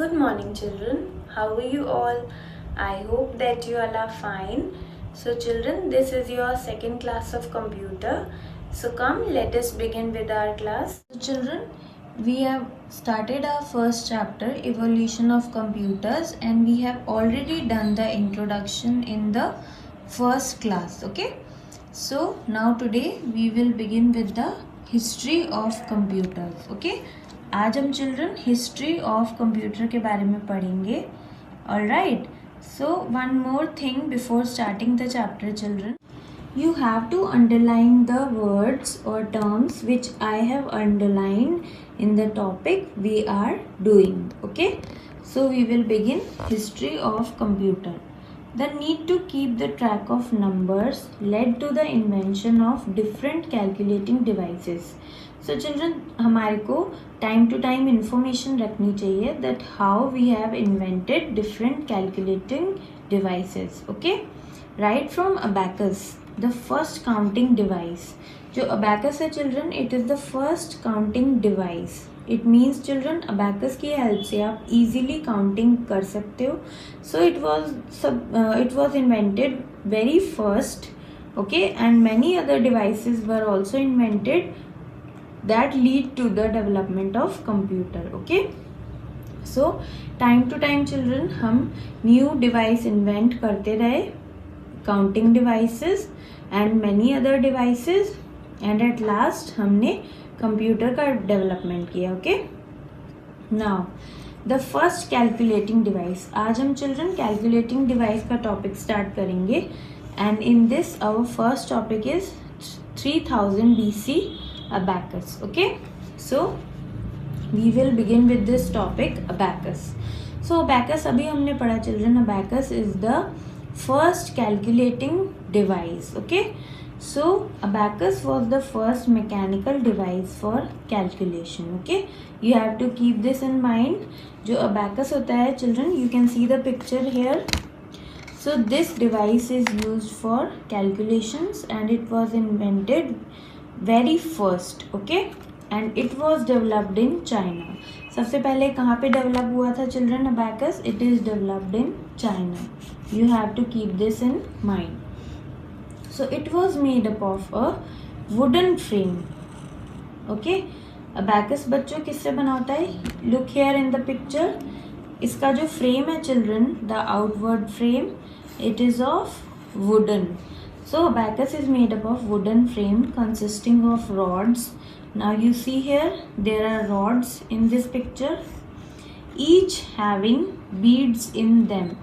Good morning, children. How are you all? I hope that you all are fine. So, children, this is your second class of computer. So, come, let us begin with our class. So, children, we have started our first chapter, Evolution of Computers, and we have already done the introduction in the first class. Okay. So, now today we will begin with the history of computers. Okay. आज हम children history of computer के बारे में पढ़ेंगे. Alright, so one more thing before starting the chapter children, you have to underline the words or terms which I have underlined in the topic we are doing. Okay, so we will begin history of computer. The need to keep the track of numbers led to the invention of different calculating devices. So children, हमारे को time to time information रखनी चाहिए that how we have invented different calculating devices. Okay, right from abacus, the first counting device. जो abacus है children, it is the first counting device. It means children abacus की help से आप easily counting कर सकते हो. So it was invented very first. Okay, and many other devices were also invented that lead to the development of computer. Okay, so time to time children हम new device invent करते रहे, counting devices and many other devices, and at last हमने computer का development किया. Okay, now the first calculating device. आज हम children calculating device का topic start करेंगे, and in this our first topic is 3000 BC abacus. Okay, so we will begin with this topic, abacus. So abacus अभी हमने पढ़ा children. Abacus is the first calculating device. Okay, so abacus was the first mechanical device for calculation. Okay, you have to keep this in mind. जो abacus होता है children, you can see the picture here. So this device is used for calculations and it was invented very first. Okay, and it was developed in China. सबसे पहले कहाँ पे develop हुआ था children abacus? It is developed in China. You have to keep this in mind. So it was made up of a wooden frame. Okay, abacus बच्चों किससे बना होता है? Look here in the picture. इसका जो frame है children, the outward frame, it is of wooden. So abacus is made up of wooden frame consisting of rods. Now you see here there are rods in this picture, each having beads in them.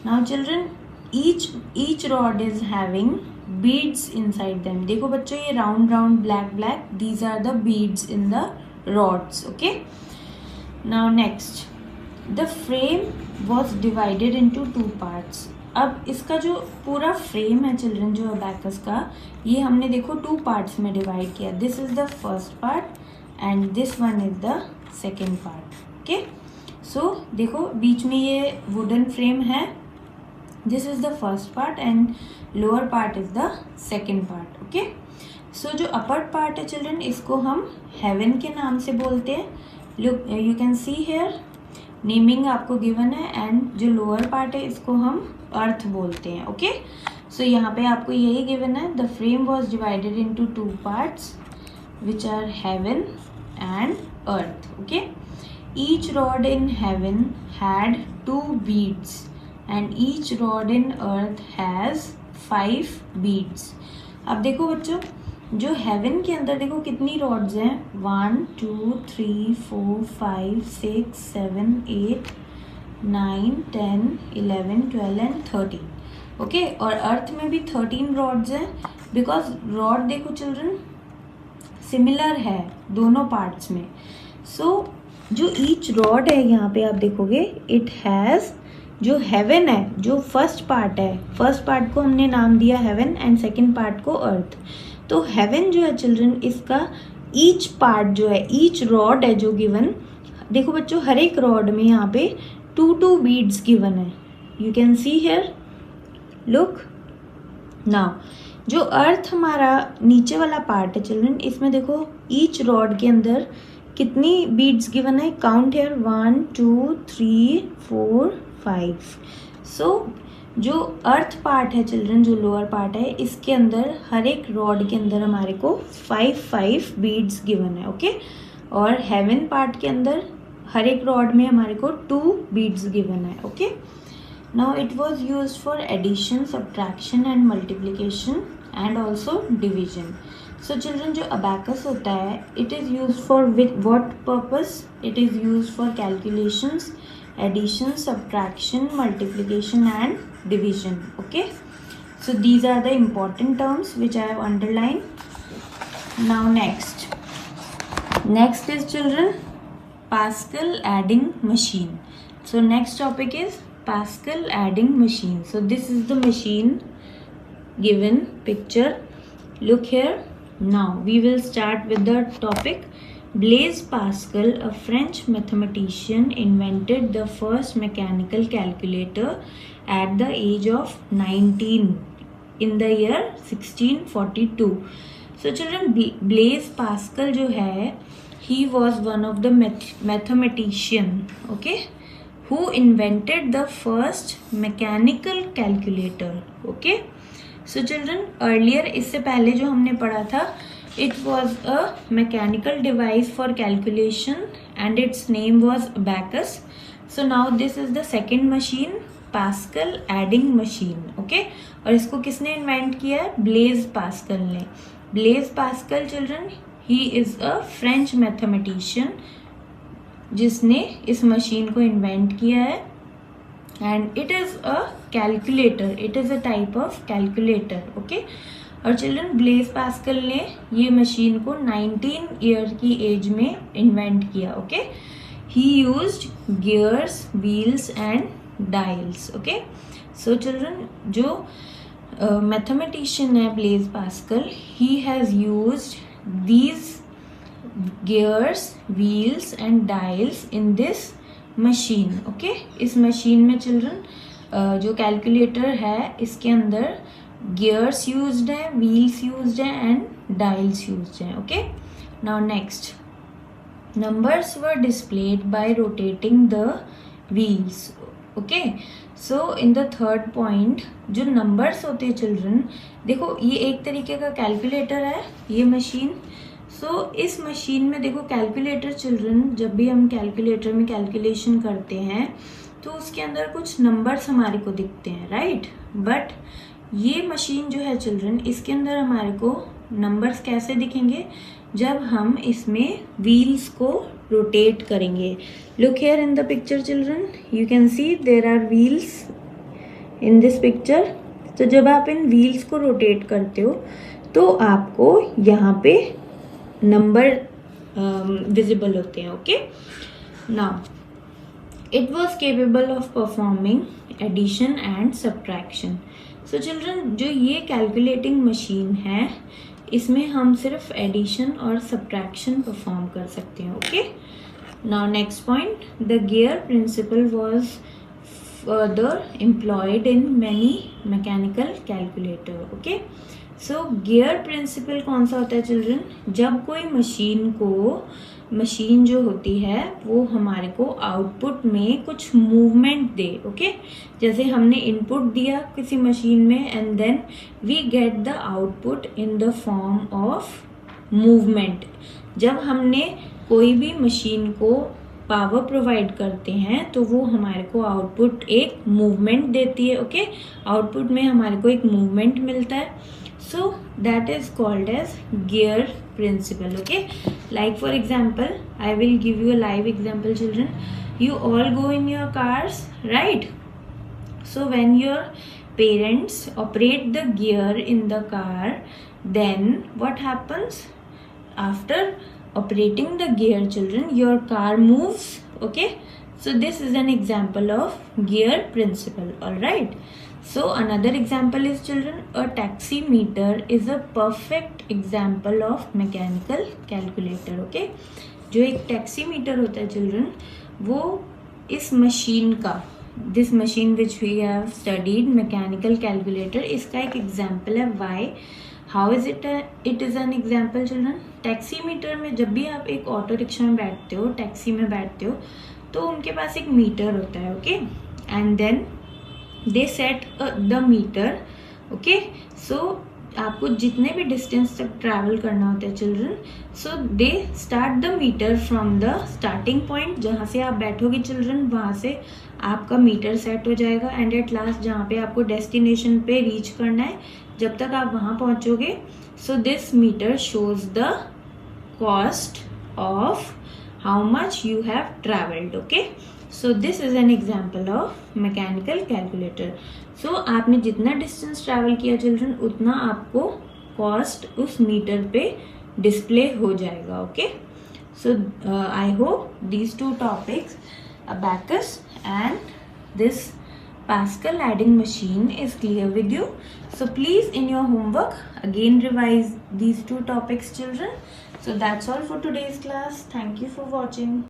Now children, each rod is having beads inside them. देखो बच्चों, ये round black, these are the beads in the rods. Okay, now next, the frame was divided into two parts. अब इसका जो पूरा frame है children, जो abacus का, ये हमने देखो टू पार्ट्स में डिवाइड किया. This is the first part and this one is the second part. Okay, so देखो बीच में ये वुडन फ्रेम है. This is the first part and lower part is the second part. Okay, so जो upper part है children, इसको हम haven के नाम से बोलते हैं. Look, you can see here naming आपको गिवन है, एंड जो लोअर पार्ट है इसको हम अर्थ बोलते हैं. ओके, सो यहाँ पे आपको यही गिवन है. The frame was divided into two parts which are heaven and earth. Okay, each rod in heaven had 2 beads and each rod in earth has 5 beads. अब देखो बच्चों, जो हेवन के अंदर देखो कितनी रॉड्स हैं, 1 2 3 4 5 6 7 8 9 10 11 12 एंड 13. ओके, और अर्थ में भी 13 रॉड्स हैं, बिकॉज रॉड देखो चिल्ड्रन सिमिलर है दोनों पार्ट्स में. सो जो ईच रॉड है यहाँ पे आप देखोगे, इट हैज़, जो हेवन है, जो फर्स्ट पार्ट है, फर्स्ट पार्ट को हमने नाम दिया हेवन एंड सेकेंड पार्ट को अर्थ. तो हेवन जो है चिल्ड्रन, इसका ईच पार्ट जो है, ईच रॉड है जो गिवन, देखो बच्चों हर एक रॉड में यहाँ पे 2 बीड्स गिवन है. You can see here, look. Now जो अर्थ हमारा नीचे वाला पार्ट है चिल्ड्रन, इसमें देखो ईच रॉड के अंदर कितनी बीड्स गिवन है, काउंट हेयर 1 2 3 4 5। सो जो अर्थ पार्ट है चिल्ड्रन, जो लोअर पार्ट है, इसके अंदर हर एक रॉड के अंदर हमारे को 5 बीड्स गिवन है, ओके। और हेवन पार्ट के अंदर हर एक रॉड में हमारे को 2 बीड्स गिवन है, okay. Now it was used for addition, subtraction and multiplication and also division. So children जो अबैकस होता है, it is use for what purpose? It is use for calculations, addition, subtraction, multiplication and division, okay. So these are the important terms which I have underlined. Now next is children Pascal adding machine. So next topic is Pascal adding machine. So this is the machine given picture, look here. Now we will start with the topic. Blaise Pascal, a French mathematician, invented the first mechanical calculator at the age of 19 in the year 1642. So children, Blaise Pascal जो है, he was one of the mathematician, okay, who invented the first mechanical calculator, okay. So children, earlier इससे पहले जो हमने पढ़ा था, it was a mechanical device for calculation and its name was abacus. So now this is the second machine, Pascal adding machine, okay. और इसको किसने invent किया है? ब्लेज पास्कल ने। Blaise Pascal children, he is a French mathematician जिसने इस machine को invent किया है। And it is a calculator, it is a type of calculator, okay. और चिल्ड्रन ब्लेज पास्कल ने ये मशीन को 19 ईयर की एज में इन्वेंट किया, okay. He used gears, wheels and dials, okay. So children जो मैथमेटिशियन है Blaise Pascal, he has used these gears, wheels and dials in this machine, okay. इस machine में चिल्ड्रन जो calculator है, इसके अंदर गियर्स यूज्ड है, व्हील्स यूज्ड है एंड डायल्स यूज्ड है, okay. Now next, numbers were displayed bye rotating the wheels, okay. So in the third point, जो नंबर्स होते हैं चिल्ड्रन, देखो ये एक तरीके का कैलकुलेटर है ये मशीन। सो इस मशीन में देखो कैलकुलेटर चिल्ड्रन, जब भी हम कैलकुलेटर में कैलकुलेशन करते हैं तो उसके अंदर कुछ नंबर्स हमारे को दिखते हैं, राइट। बट ये मशीन जो है चिल्ड्रन, इसके अंदर हमारे को नंबर्स कैसे दिखेंगे? जब हम इसमें व्हील्स को रोटेट करेंगे। Look here in the picture children, you can see there are wheels in this picture. तो जब आप इन व्हील्स को रोटेट करते हो तो आपको यहाँ पे नंबर विजिबल होते हैं, okay. Now it was capable of performing addition and subtraction. So children जो ये कैलकुलेटिंग मशीन है, इसमें हम सिर्फ एडिशन और सब्ट्रैक्शन परफॉर्म कर सकते हैं, okay. Now next point, the gear principle was further employed in many mechanical calculator, okay. So gear principle कौन सा होता है चिल्ड्रन? जब कोई मशीन जो होती है वो हमारे को आउटपुट में कुछ मूवमेंट दे, ओके। जैसे हमने इनपुट दिया किसी मशीन में and then we get the output in the form of movement. जब हमने कोई भी मशीन को पावर प्रोवाइड करते हैं तो वो हमारे को आउटपुट एक मूवमेंट देती है, ओके। आउटपुट में हमारे को एक मूवमेंट मिलता है। So that is called as gear principle, okay. Like for example, I will give you a live example children. You all go in your cars, right? So when your parents operate the gear in the car, then what happens? After operating the gear children, your car moves, okay. So this is an example of gear principle, all right. So another example is children, a taximeter is a perfect example of mechanical calculator, okay. जो एक taximeter होता है children, वो इस machine का, this machine which we have studied mechanical calculator, इसका एक example है। why? How is it is an example children? Taximeter में जब भी आप एक ऑटो रिक्शा में बैठते हो, टैक्सी में बैठते हो, तो उनके पास एक मीटर होता है, okay, and then they set the meter, okay. So आपको जितने भी डिस्टेंस तक ट्रैवल करना होता है children, so they start the meter from the starting point, जहाँ से आप बैठोगे चिल्ड्रन वहाँ से आपका मीटर सेट हो जाएगा, एंड एट लास्ट जहाँ पे आपको डेस्टिनेशन पे रीच करना है, जब तक आप वहाँ पहुँचोगे, so this meter shows the cost of how much you have traveled, okay? So this is an example of mechanical calculator. So आपने जितना distance travel किया चिल्ड्रन, उतना आपको कॉस्ट उस मीटर पे डिस्प्ले हो जाएगा, okay? So I hope these two topics, abacus and this Pascal adding machine, is clear with you. So please in your homework again revise these two topics, children. So that's all for today's class. Thank you for watching.